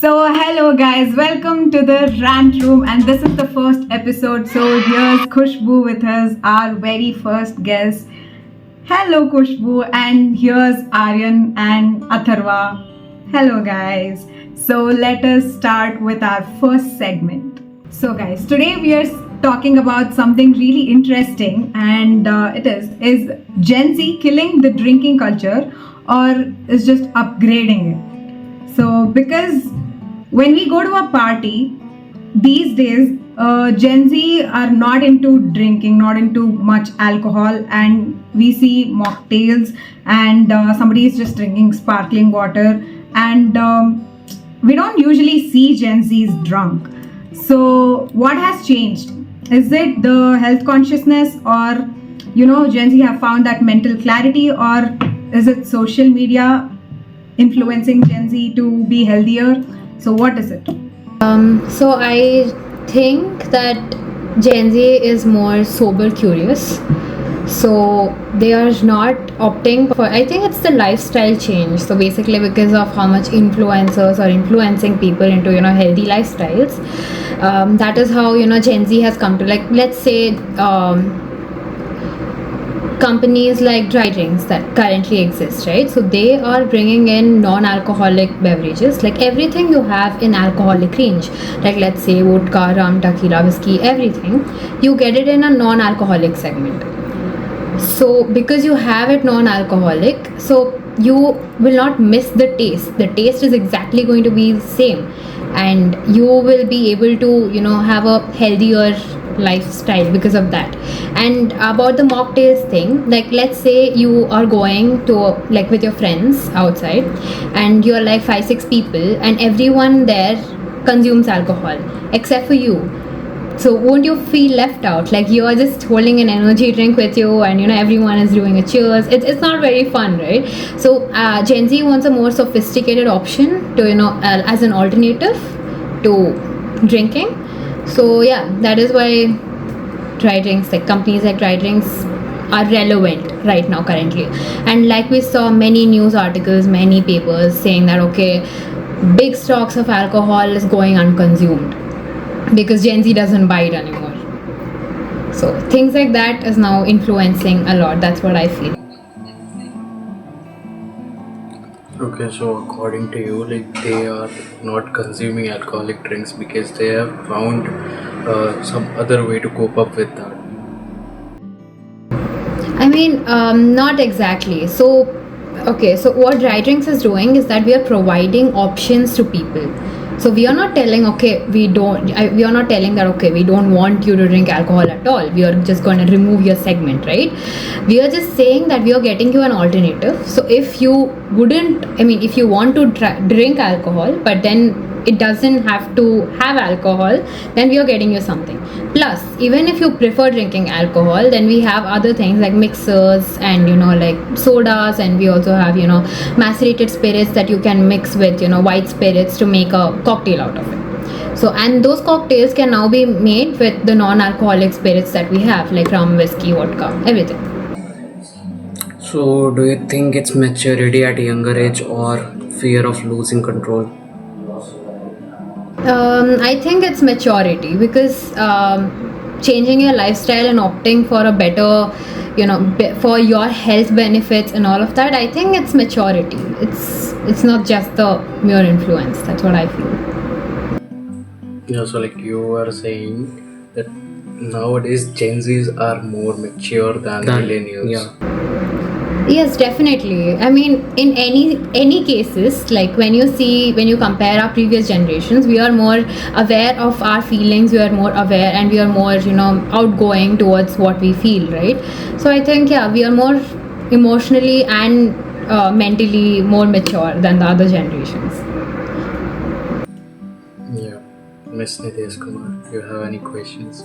Hello guys, welcome to the rant room, and this is the first episode. So, here's Khushbu with us, our very first guest. Hello, Khushbu, and here's Aryan and Atharva. Hello, guys. So, let us start with our first segment. So, guys, today we are talking about something really interesting, and it is Gen Z killing the drinking culture or is just upgrading it? So, because when we go to a party these days, Gen Z are not into drinking, not into much alcohol, and we see mocktails, and somebody is just drinking sparkling water, and we don't usually see Gen Zs drunk. So, what has changed? Is it the health consciousness, or Gen Z have found that mental clarity, or is it social media influencing Gen Z to be healthier? So, what is it? So I think that Gen Z is more sober curious. So they are not opting for, I think it's the lifestyle change. So basically because of how much influencers are influencing people into, healthy lifestyles. That is how, Gen Z has come to, like, let's say, companies like dry drinks that currently exist, right? So they are bringing in non-alcoholic beverages, like everything you have in alcoholic range, like let's say vodka, rum, tequila, whiskey, everything, you get it in a non-alcoholic segment. So because you have it non-alcoholic, so you will not miss the taste. The taste is exactly going to be the same, and you will be able to have a healthier lifestyle because of that. And about the mocktails thing, like let's say you are going to, like, with your friends outside, and you're like 5-6 people, and everyone there consumes alcohol except for you. So won't you feel left out? Like you are just holding an energy drink with you, and everyone is doing a cheers. It's not very fun, right? So Gen Z wants a more sophisticated option to as an alternative to drinking. So yeah, that is why dry drinks, like companies like dry drinks, are relevant right now currently. And like we saw many news articles, many papers saying that okay, big stocks of alcohol is going unconsumed because Gen Z doesn't buy it anymore. So things like that is now influencing a lot. That's what I feel. Okay, so according to you, like they are not consuming alcoholic drinks because they have found some other way to cope up with that. I mean, not exactly. So, okay, so what dry drinks is doing is that we are providing options to people. So we are not telling we are not telling that okay, we don't want you to drink alcohol at all. We are just going to remove your segment, right? We are just saying that we are getting you an alternative. So if you if you want to drink alcohol, but then it doesn't have to have alcohol, then we are getting you something. Plus, even if you prefer drinking alcohol, then we have other things like mixers and like sodas, and we also have macerated spirits that you can mix with white spirits to make a cocktail out of it. So, and those cocktails can now be made with the non-alcoholic spirits that we have, like rum, whiskey, vodka, everything. So, do you think it's maturity at a younger age or fear of losing control? I think it's maturity because changing your lifestyle and opting for a better, for your health benefits and all of that. I think it's maturity. It's not just the mere influence. That's what I feel. Yeah, so like you are saying that nowadays Gen Zs are more mature than millennials. Yeah. Yes, definitely. I mean, in any cases, like when you compare our previous generations, we are more aware of our feelings. We are more aware, and we are more outgoing towards what we feel, right? So I think we are more emotionally and mentally more mature than the other generations. Yeah, Miss Nitesh Kumar, do you have any questions?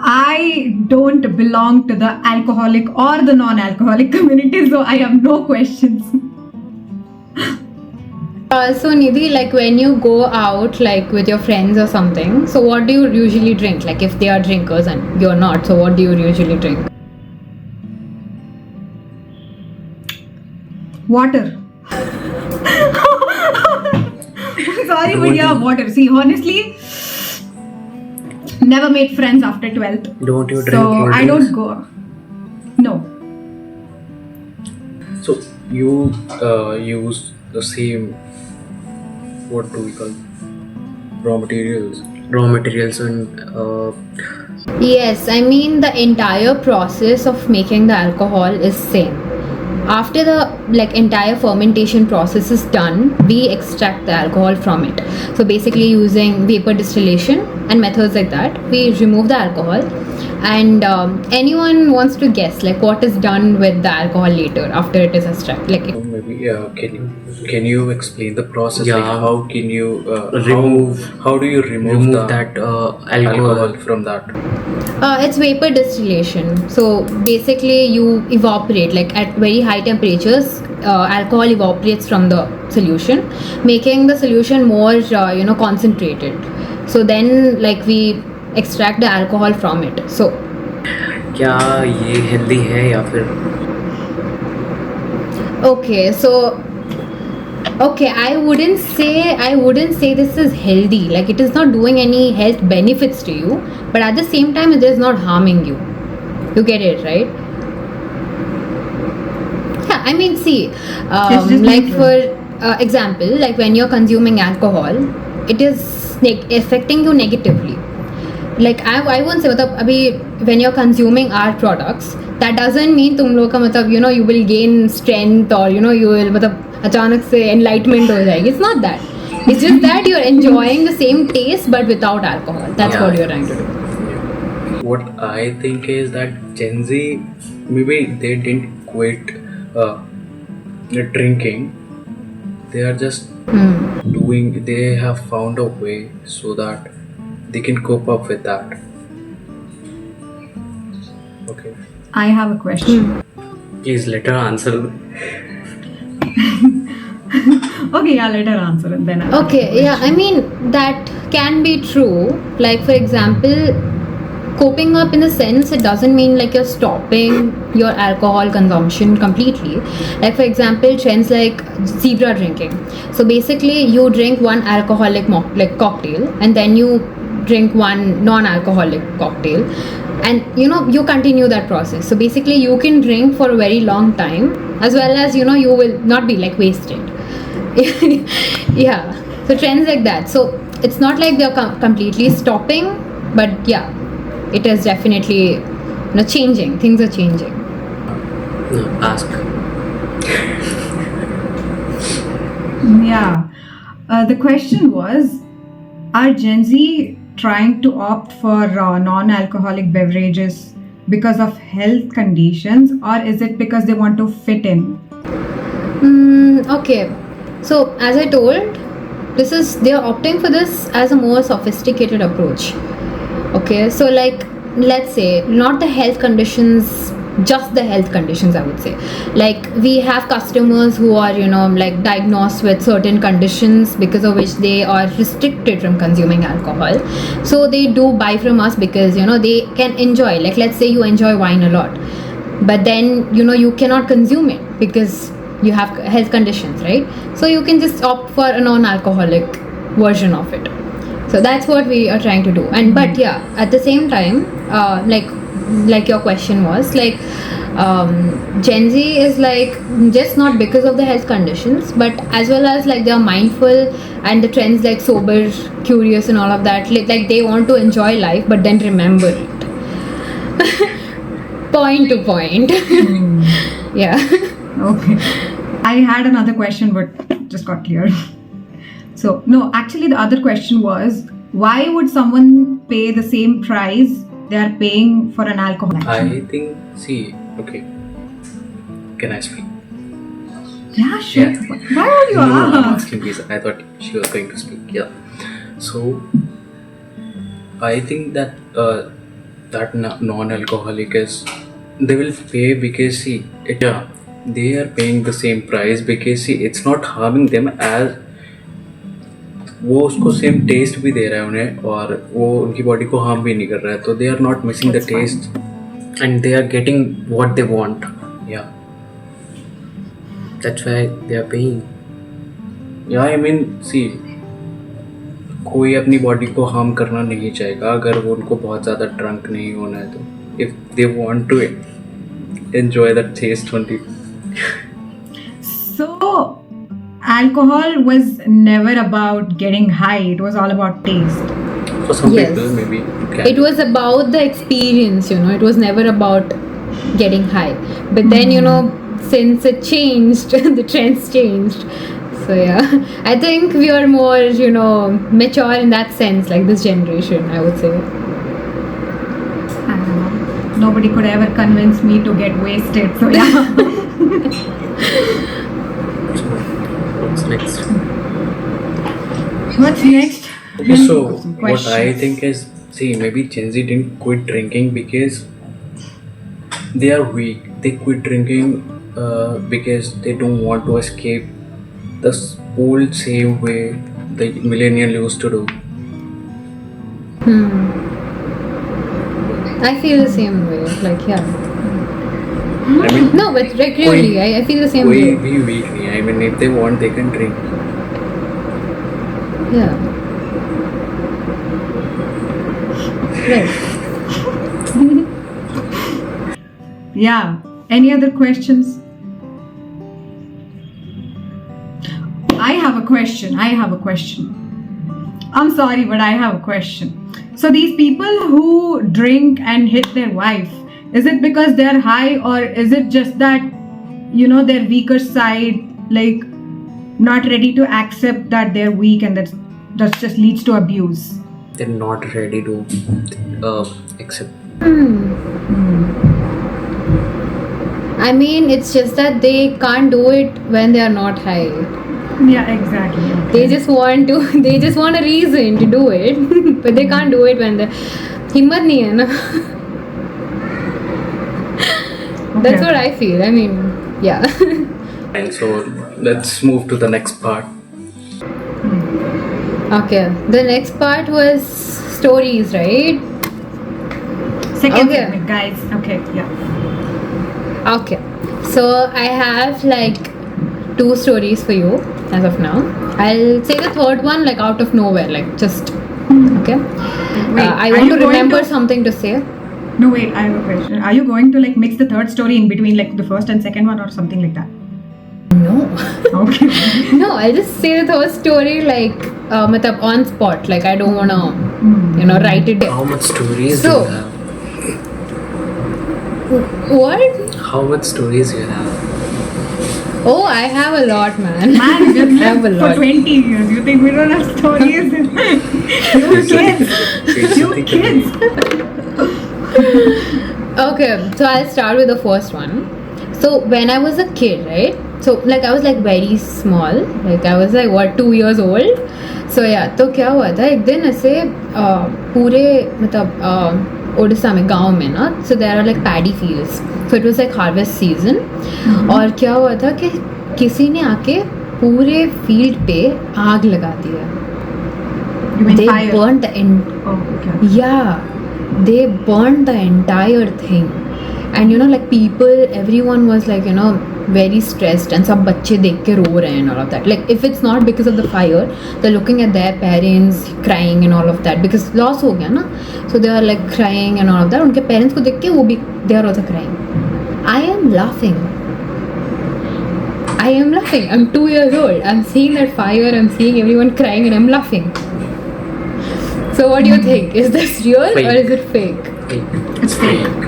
I don't belong to the alcoholic or the non-alcoholic community, so I have no questions. So Nidhi, like when you go out like with your friends or something, so what do you usually drink? Like if they are drinkers and you're not, so what do you usually drink? Water. sorry, but Don't yeah, you- whatever. See, honestly, never made friends after 12th. Don't you drink So cold I drinks? don't go. No. So you use the same, what do we call, raw materials? Raw materials and Yes, I mean the entire process of making the alcohol is same. After the entire fermentation process is done, we extract the alcohol from it. So basically using vapor distillation and methods like that, we remove the alcohol. And anyone wants to guess what is done with the alcohol later after it is extracted? maybe can you explain the process? Yeah. Like how can you Remove- how do you remove that alcohol from that? It's vapor distillation. So basically, you evaporate at very high temperatures. Alcohol evaporates from the solution, making the solution more concentrated. So then we extract the alcohol from it. So क्या ये healthy है या फिर okay, I wouldn't say this is healthy. It is not doing any health benefits to you, but at the same time, it is not harming you. You get it, right? Yeah, I mean, see, It's just neutral. for example, when you're consuming alcohol, it is affecting you negatively. I won't say abhi, when you're consuming our products, that doesn't mean तुम लोग का you will gain strength or you will अचानक से enlightenment हो जाएगी. It's not that. It's just that you're enjoying the same taste but without alcohol. That's Yeah. what you're trying to do. What I think is that Gen Z, maybe they didn't quit drinking. They are just they have found a way so that they can cope up with that. Okay. I have a question. Please later answer Okay, yeah, let her answer it then. Okay, yeah, I mean that can be true. For example, coping up in a sense, it doesn't mean you're stopping your alcohol consumption completely. For example, trends like zebra drinking. So basically, you drink one alcoholic cocktail and then you drink one non-alcoholic cocktail, and you continue that process. So basically, you can drink for a very long time, as well as you will not be wasted. Yeah, so trends like that. So it's not like they're completely stopping, but yeah, it is definitely changing. Things are changing. ask Yeah. The question was, are Gen Z trying to opt for non-alcoholic beverages because of health conditions, or is it because they want to fit in? Okay, so as I told, they are opting for this as a more sophisticated approach. Okay, so let's say not the health conditions, just the health conditions, I would say. We have customers who are diagnosed with certain conditions because of which they are restricted from consuming alcohol. So they do buy from us because they can enjoy, let's say you enjoy wine a lot, but then you cannot consume it because you have health conditions, right? So you can just opt for a non-alcoholic version of it. So that's what we are trying to do. And but yeah, at the same time, like your question was, Gen Z is just not because of the health conditions, but as well as they are mindful, and the trends like sober, curious and all of that, they want to enjoy life but then remember it. Point to point. Yeah. Okay. I had another question, but just got cleared. So, no, actually, the other question was, why would someone pay the same price they are paying for an alcohol? I think, see, okay. Can I speak? Yeah, sure. Yeah. Why would you No, I'm ask? asking please. I thought she was going to speak. Yeah. So, I think that non-alcoholic is, they will pay because see, they are paying the same price because see, it's not harming them as वो उसको same taste भी दे रहा है उन्हें और वो उनकी body को हार्म भी नहीं कर रहा है, तो they are not missing the That's fine. Taste and they are getting what they want. Yeah. that's why they are paying Yeah, I mean, see, कोई अपनी बॉडी को हार्म करना नहीं चाहेगा अगर वो उनको बहुत ज़्यादा ड्रंक नहीं होना है तो. If they want to enjoy that taste only. So, alcohol was never about getting high, it was all about taste. For some Yes. people maybe you can. It was about the experience, you know, it was never about getting high. But then, you know, since it changed, the trends changed. So yeah, I think we are more, you know, mature in that sense, like this generation, I would say. I don't know. Nobody could ever convince me to get wasted, so yeah. What's next? What's next? Okay, so Some what I questions. think is, see, maybe Gen Z didn't quit drinking because they are weak. They quit drinking because they don't want to escape the old same way the millennial used to do. I feel the same way, like, yeah. I mean, No, but like really, I feel the same कोई way. भी weak नहीं है. I mean, if they want, they can drink. Yeah. Right. Yeah. Any other questions? I have a question. I'm sorry, but I have a question. So these people who drink and hit their wife, is it because they're high, or is it just that, you know, their weaker side, like not ready to accept that they're weak, and that just leads to abuse? They're not ready to accept. I mean, it's just that they can't do it when they are not high. Yeah, exactly. They just want a reason to do it, but they can't do it when the himmat nahi hai na. That's what I feel. I mean, yeah. And so let's move to the next part. Okay. The next part was stories, right? Second Okay. segment, guys. Okay, yeah. Okay. So I have like 2 stories for you as of now. I'll say the third one like out of nowhere, like just okay. Wait, I are want you to going remember to- something to say. No, wait, I have a question. Are you going to like mix the third story in between like the first and second one or something like that? No. Okay. No, I'll just say the third story like matlab on spot. Like I don't wanna, you know, write it How down. much stories So- do you have? What? How much stories you have? Oh, I have a lot, man. Man, we've I have a lived for lot. 20 years. You think we don't have stories? You kids. You kids. Okay, so I'll start with the first one. So when I was a kid, right? So like I was like very small, like I was like what 2 years old. So yeah, तो क्या हुआ था एक दिन ऐसे पूरे मतलब ओडिशा में गांव में ना, so there are like paddy fields, so it was like harvest season. और क्या हुआ था कि किसी ने आके पूरे फील्ड पे आग लगा दिया. You mean They fire? burnt the Oh, okay. yeah, they burned the entire thing. And you know, like people, everyone was like, you know, very stressed, and सब बच्चे देख के रो रहे हैं and all of that. Like if it's not because of the fire, they're looking at their parents crying and all of that because loss हो गया ना. So they are like crying and all of that. उनके parents को देख के वो भी they are also crying. I am laughing. I'm 2 years old. I'm seeing that fire. I'm seeing everyone crying, and I'm laughing. So what do you think? Is this real or Fake. is it fake? Fake. It's fake.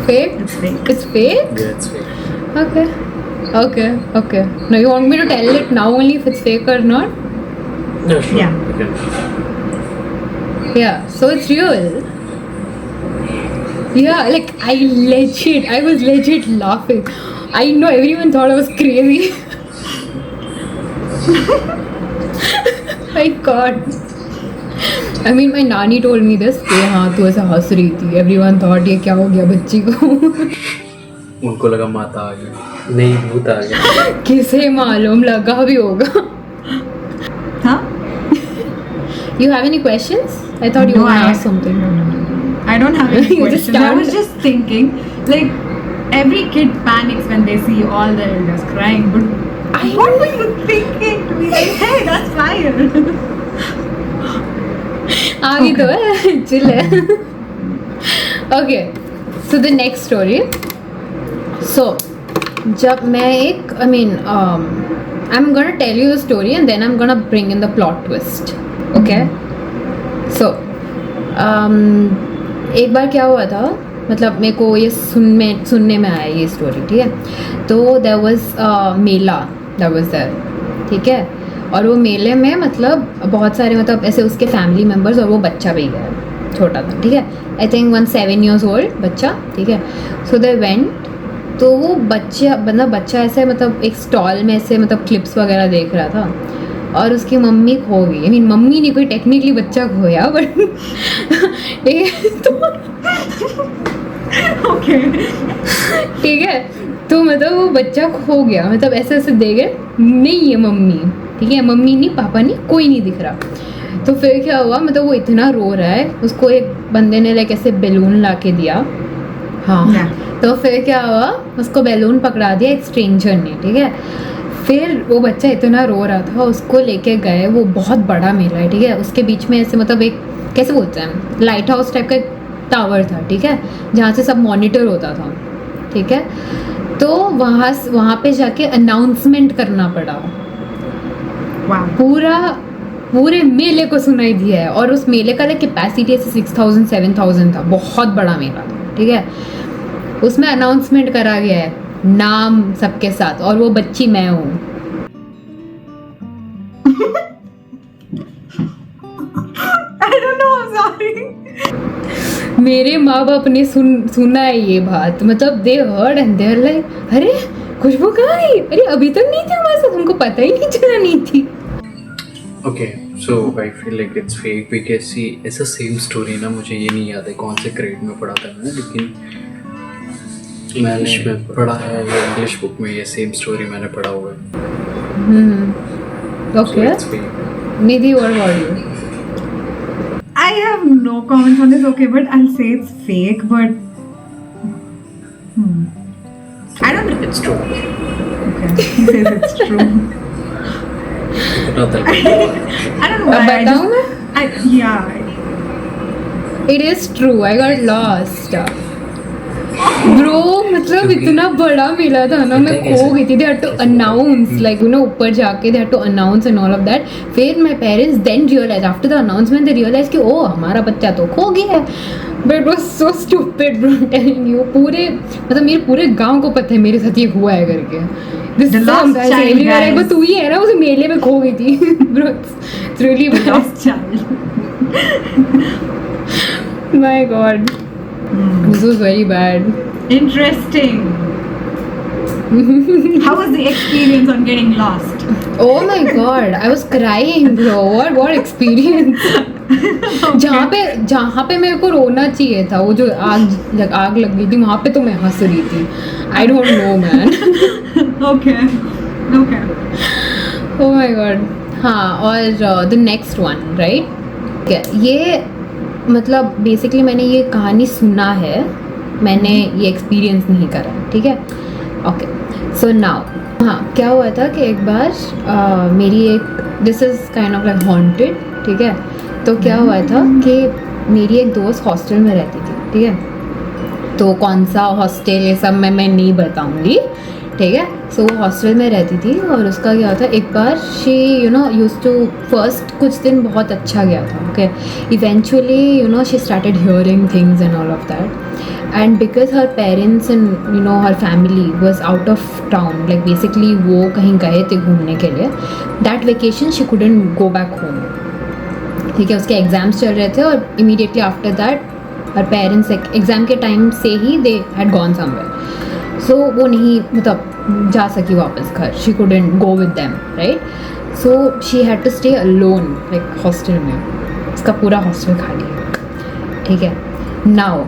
Fake? It's fake. It's fake? Yeah, it's fake. Okay. Now you want me to tell it now only if it's fake or not? No, sure. Yeah. You can. Yeah, so it's real. Yeah, like I was legit laughing. I know everyone thought I was crazy. My God. I mean, my nanny told me this कि हाँ तू ऐसा हंस रही थी. Everyone thought ये क्या हो गया बच्ची को. उनको लगा माता आ गई. नहीं, भूत आ गया. किसे मालूम लगा भी होगा. Huh? You have any questions? I thought you No, want to I- ask something. I don't have any You just questions. I was can't. just thinking, like, every kid panics when they see all the elders crying, but what were you thinking? To be like, hey, that's fire. आगे तो है, chill है. Okay, so the next story. So जब मैं एक I am gonna tell you the story and then I am gonna bring in the plot twist. Okay, so एक बार क्या हुआ था, मतलब मेरे को ये सुनने में आया ये स्टोरी, ठीक है. तो there was mela, there was there, ठीक है. और वो मेले में मतलब बहुत सारे मतलब ऐसे उसके फैमिली मेम्बर्स और वो बच्चा भी गया, छोटा था, ठीक है. आई थिंक 7 years old बच्चा, ठीक है. सो दे वेंट. तो वो बच्चा ऐसे मतलब एक स्टॉल में ऐसे मतलब क्लिप्स वगैरह देख रहा था और उसकी मम्मी खो गई. आई मीन मम्मी नहीं, कोई टेक्निकली बच्चा खोया बट तो ओके, ठीक है. तो मतलब वो बच्चा खो गया, मतलब ऐसे ऐसे देखे नहीं है मम्मी, ठीक है. मम्मी नहीं, पापा नहीं, कोई नहीं दिख रहा. तो फिर क्या हुआ, मतलब वो इतना रो रहा है, उसको एक बंदे ने लाइक ऐसे बैलून ला के दिया. हाँ. तो फिर क्या हुआ, उसको बैलून पकड़ा दिया एक स्ट्रेंजर ने, ठीक है. फिर वो बच्चा इतना रो रहा था, उसको लेके गए. वो बहुत बड़ा मेला है, ठीक है. उसके बीच में ऐसे मतलब एक कैसे बोलते हैं, लाइट हाउस टाइप का एक टावर था, ठीक है, जहाँ से सब मॉनिटर होता था, ठीक है. तो वहाँ पे जाके अनाउंसमेंट करना पड़ा. पूरे मेले को सुनाई दिया है. और उस मेले का कैपेसिटी ऐसे 6,000-7,000 था, बहुत बड़ा मेला था, ठीक है. उसमें अनाउंसमेंट करा गया है, नाम सबके साथ, और वो बच्ची मैं हूँ. I don't know, I'm sorry. मेरे माँ बाप ने सुना है ये बात, मतलब they heard and there like, अरे खुशबू कहाँ गई, अरे अभी तक नहीं थी हमारे साथ, हमको पता ही नहीं चला नहीं थी. Okay, so I feel like it's fake because see, ऐसा सेम स्टोरी ना, मुझे ये नहीं याद है कौन से ग्रेड में पढ़ा था मैंने, लेकिन इंग्लिश में पढ़ा है, ये इंग्लिश बुक में ये सेम स्टोरी मैंने पढ़ा हुआ है. So okay, it's fake. Nidhi, what about you? I have no comments on this, okay, but I'll say it's fake, but I don't know. It's true. Okay, he says it's true. Not that. I don't know why. अब बताऊँ मैं? Yeah. It is true, I got lost. Bro मतलब क्योंकि- इतना बड़ा मेला था ना, मैं पता है खो गई थी. दे हैड टू कैसे? अनाउंस लाइक यू नो, ऊपर जाके they had to announce and all of that. फिर my parents then realise after the announcement, they realise कि ओ हमारा बच्चा तो खो गया है. But it was so stupid bro, telling you. पूरे मतलब मेरे पूरे गांव को पता है मेरे साथ ये हुआ है करके. This The lost child, guys. बस तू ही है ना, उस मेले में खो गई थी. Bro it's really Lost child. My God, this was very bad. Interesting. How was the experience on getting lost? Oh my god, I was crying bro. What experience? जहाँ पे मेरे को रोना चाहिए था, वो जो आग लग गई थी, वहाँ पे तो मैं हंस रही थी. I don't know man. Okay. Okay. Oh my god. हाँ, और the next one, right? ये मतलब बेसिकली मैंने ये कहानी सुना है, मैंने ये एक्सपीरियंस नहीं करा, ठीक है. ओके, सो नाउ हाँ, क्या हुआ था कि एक बार मेरी एक, this is kind of like haunted, ठीक है. तो क्या हुआ था कि मेरी एक दोस्त हॉस्टल में रहती थी, ठीक है. तो कौन सा हॉस्टल ये सब मैं नहीं बताऊँगी, ठीक है. सो वो हॉस्टल में रहती थी और उसका क्या होता, एक बार she you know use to, first कुछ दिन बहुत अच्छा गया था, okay. Eventually you know she started hearing things and all of that. And because her parents and you know her family was out of town, like basically वो कहीं गए थे घूमने के लिए. That vacation she couldn't go back home, ठीक है. उसके एग्ज़ाम्स चल रहे थे और immediately after that her parents exam के टाइम से ही they had gone somewhere. So वो नहीं मतलब जा सकी वापस घर, she couldn't go with them, right. So she had to stay alone like hostel में. उसका पूरा हॉस्टल खाली है, ठीक है. नाउ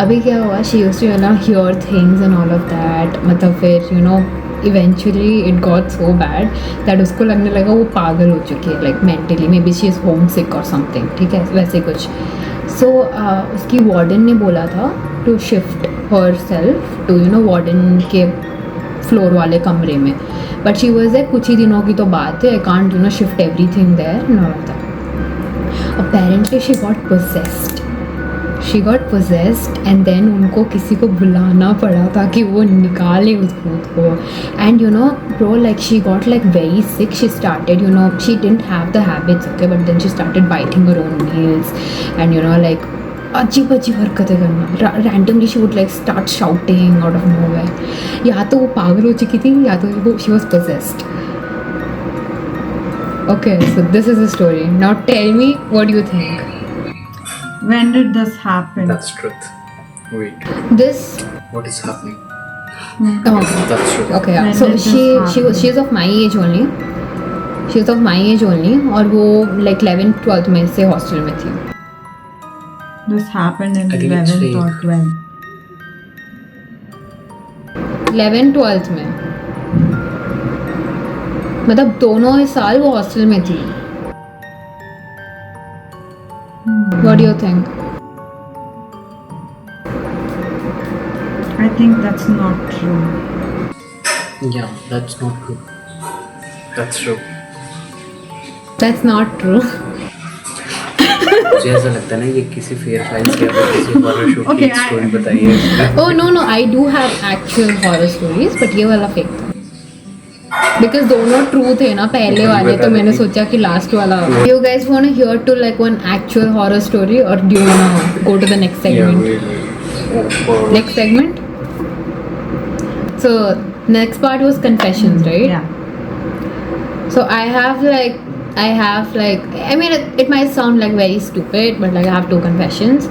अभी क्या हुआ, she used to you know hear things and all of that. मतलब फिर you know eventually it got so bad that उसको लगने लगा वो पागल हो चुकी है, like mentally, maybe she is homesick और समथिंग, ठीक है, वैसे कुछ. सो उसकी वार्डन ने बोला था to shift herself to you know warden के फ्लोर वाले कमरे में. बट शी वॉज देयर कुछ ही दिनों की तो बात है, I can't you know shift everything there and all of that. apparently she got possessed. And then उनको किसी को बुलाना पड़ा ताकि वो निकाले उस भूत को. And you know bro, like she got like very sick. She started, you know, she didn't have the habits, okay, but then she started biting her own nails and you know like अजीब हरकतें करना. Randomly she would like start shouting out of nowhere. या तो वो पागल हो चुकी थी या तो वो she was possessed. Okay, so this is the story. Now tell me what you think. When did this happen? That's truth. Wait, This what is happening? oh, That's truth. okay, yeah. When So did this she is of my age only. She is of my age only और वो like 11th 12th में से hostel में थी. This happened in I think it's 11th or fake. 12th. 11th 12th में मतलब दोनों ही साल वो हॉस्टल में थी. What do you think? I think that's not true. Yeah, that's not true. That's true. That's not true. मुझे ऐसा लगता है ना ये किसी फेयर फाइल्स के या किसी हॉरर शो की Okay, एक स्टोरी बताइए. Oh no, I do have actual horror stories, but ये वाला fake था. Because दोनों true थे ना पहले वाले, तो मैंने सोचा कि last वाला. You guys want to hear to like one actual horror story or do you want to go to the next segment? Next segment? So next part was confessions, right? Yeah. So I have like I mean it might sound like very stupid but like I have two confessions.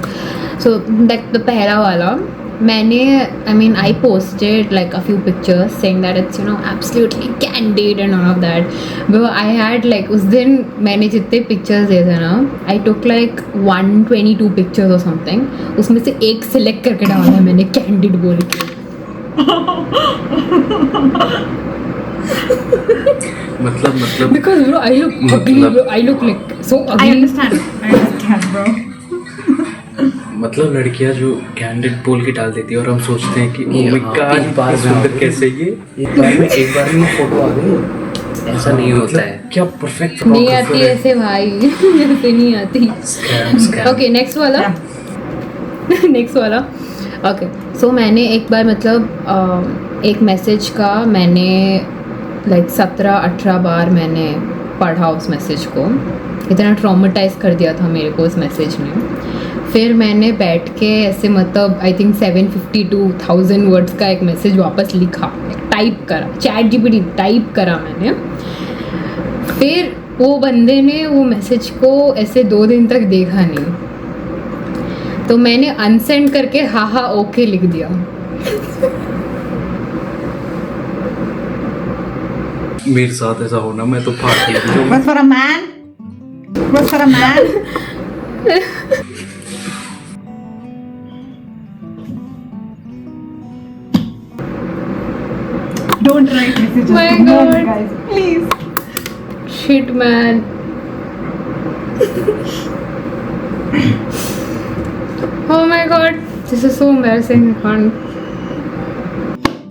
So like the पहला वाला I posted like a few pictures saying that it's, you know, absolutely candid and all of that. But I had like उस दिन मैंने जितने pictures दिए थे ना, I took like 122 pictures or something. उसमें से एक select करके डाला मैंने candid बोल के. मतलब Because bro, I look ugly, bro. I look like so I ugly. understand, bro. मतलब लड़कियां जो कैंडिड बोल के डाल देती है और हम सोचते हैं कि ये oh my हाँ, God, एक बार इतनी में सुंदर आ कैसे ये एक बार में फोटो आ गई. ऐसा नहीं होता है. क्या परफेक्ट नहीं आती ऐसे भाई. ऐसे नहीं आती. स्कैम Okay, next वाला. नेक्स्ट वाला. ओके, सो मैंने एक बार मतलब एक मैसेज का मैंने लाइक 17-18 बार मैंने पढ़ा उस मैसेज को. इतना ट्रॉमेटाइज कर दिया था मेरे को उस मैसेज ने. फिर मैंने बैठ के ऐसे मतलब आई थिंक 752,000 वर्ड्स का एक मैसेज वापस लिखा, टाइप करा, ChatGPT टाइप करा मैंने. फिर वो बंदे ने वो मैसेज को ऐसे 2 दिन तक देखा नहीं, तो मैंने अनसेंड करके हा ओके लिख दिया. मेरे साथ ऐसा होना मैं तो फाट गई. Was for a man? Was for a man? Don't write messages. My to men, God. guys, please. Shit man. Oh my god, this is so embarrassing. I can't.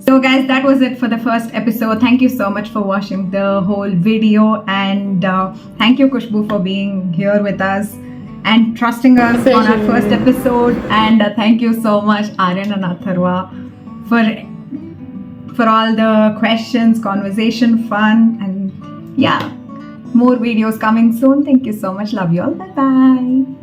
So guys, that was it for the first episode. Thank you so much for watching the whole video, and thank you Kushbu for being here with us and trusting us on our Pleasure. first episode. And thank you so much Aryan and Atharva for all the questions, conversation, fun, and yeah, more videos coming soon. Thank you so much. Love you all. Bye bye.